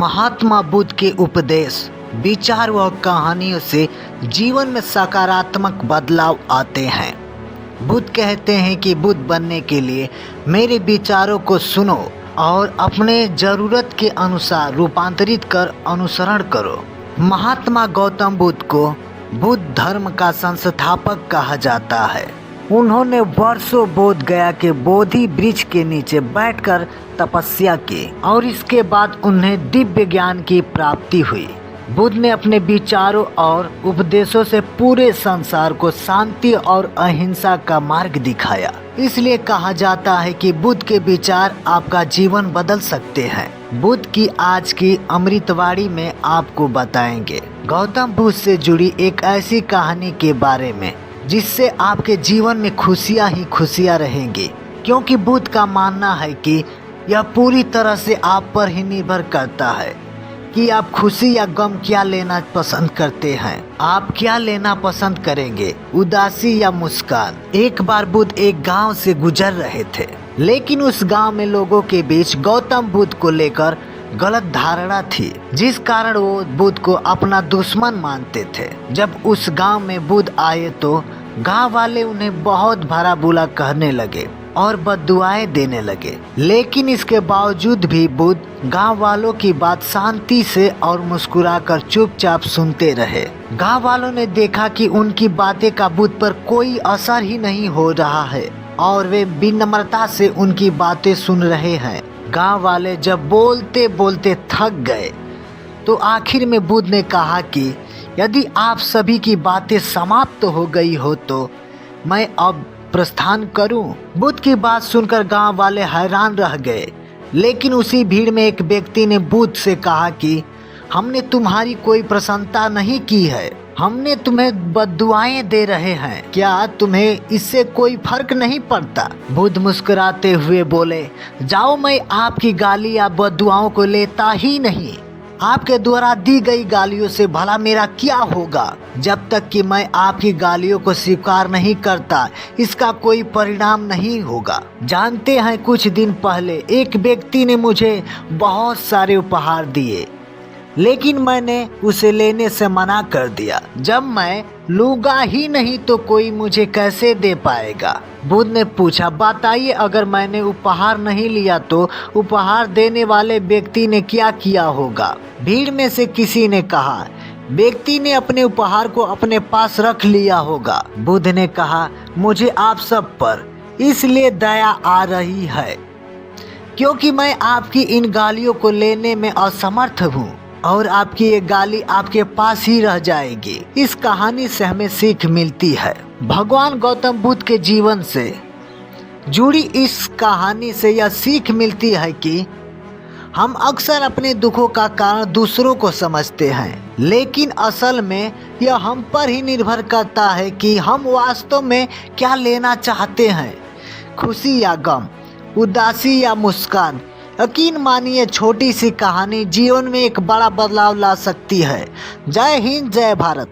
महात्मा बुद्ध के उपदेश, विचार व कहानियों से जीवन में सकारात्मक बदलाव आते हैं। बुद्ध कहते हैं कि बुद्ध बनने के लिए मेरे विचारों को सुनो और अपने ज़रूरत के अनुसार रूपांतरित कर अनुसरण करो। महात्मा गौतम बुद्ध को बुद्ध धर्म का संस्थापक कहा जाता है। उन्होंने वर्षों बोध गया के बोधि वृक्ष के नीचे बैठकर तपस्या की और इसके बाद उन्हें दिव्य ज्ञान की प्राप्ति हुई। बुद्ध ने अपने विचारों और उपदेशों से पूरे संसार को शांति और अहिंसा का मार्ग दिखाया। इसलिए कहा जाता है कि बुद्ध के विचार आपका जीवन बदल सकते हैं। बुद्ध की आज की अमृतवाणी में आपको बताएंगे गौतम बुद्ध से जुड़ी एक ऐसी कहानी के बारे में जिससे आपके जीवन में खुशियां ही खुशियां रहेंगी, क्योंकि बुद्ध का मानना है कि यह पूरी तरह से आप पर ही निर्भर करता है कि आप खुशी या गम क्या लेना पसंद करते हैं। आप क्या लेना पसंद करेंगे, उदासी या मुस्कान। एक बार बुद्ध एक गांव से गुजर रहे थे, लेकिन उस गांव में लोगों के बीच गौतम बुद्ध को लेकर गलत धारणा थी, जिस कारण वो बुद्ध को अपना दुश्मन मानते थे। जब उस गांव में बुद्ध आए तो गांव वाले उन्हें बहुत भला बुरा कहने लगे और बद्दुआएं देने लगे, लेकिन इसके बावजूद भी बुद्ध गांव वालों की बात शांति से और मुस्कुराकर चुपचाप सुनते रहे। गांव वालों ने देखा कि उनकी बातें का बुद्ध पर कोई असर ही नहीं हो रहा है और वे विनम्रता से उनकी बातें सुन रहे हैं। गांव वाले जब बोलते बोलते थक गए तो आखिर में बुद्ध ने कहा कि यदि आप सभी की बातें समाप्त हो गई हो तो मैं अब प्रस्थान करूं। बुद्ध की बात सुनकर गांव वाले हैरान रह गए, लेकिन उसी भीड़ में एक व्यक्ति ने बुद्ध से कहा कि हमने तुम्हारी कोई प्रशंसा नहीं की है, हमने तुम्हें बद्दुआएं दे रहे हैं, क्या तुम्हें इससे कोई फर्क नहीं पड़ता? बुद्ध मुस्कुराते हुए बोले, जाओ, मैं आपकी गाली या बद्दुआओं को लेता ही नहीं। आपके द्वारा दी गई गालियों से भला मेरा क्या होगा? जब तक कि मैं आपकी गालियों को स्वीकार नहीं करता, इसका कोई परिणाम नहीं होगा। जानते हैं, कुछ दिन पहले एक व्यक्ति ने मुझे बहुत सारे उपहार दिए, लेकिन मैंने उसे लेने से मना कर दिया। जब मैं लूँगा ही नहीं तो कोई मुझे कैसे दे पाएगा? बुद्ध ने पूछा, बताइए, अगर मैंने उपहार नहीं लिया तो उपहार देने वाले व्यक्ति ने क्या किया होगा? भीड़ में से किसी ने कहा, व्यक्ति ने अपने उपहार को अपने पास रख लिया होगा। बुद्ध ने कहा, मुझे आप सब पर इसलिए दया आ रही है क्योंकि मैं आपकी इन गालियों को लेने में असमर्थ हूँ और आपकी ये गाली आपके पास ही रह जाएगी। इस कहानी से हमें सीख मिलती है। भगवान गौतम बुद्ध के जीवन से जुड़ी इस कहानी से यह सीख मिलती है कि हम अक्सर अपने दुखों का कारण दूसरों को समझते हैं, लेकिन असल में यह हम पर ही निर्भर करता है कि हम वास्तव में क्या लेना चाहते हैं, खुशी या गम, उदासी या मुस्कान। यकीन मानिए, छोटी सी कहानी जीवन में एक बड़ा बदलाव ला सकती है। जय हिंद, जय भारत।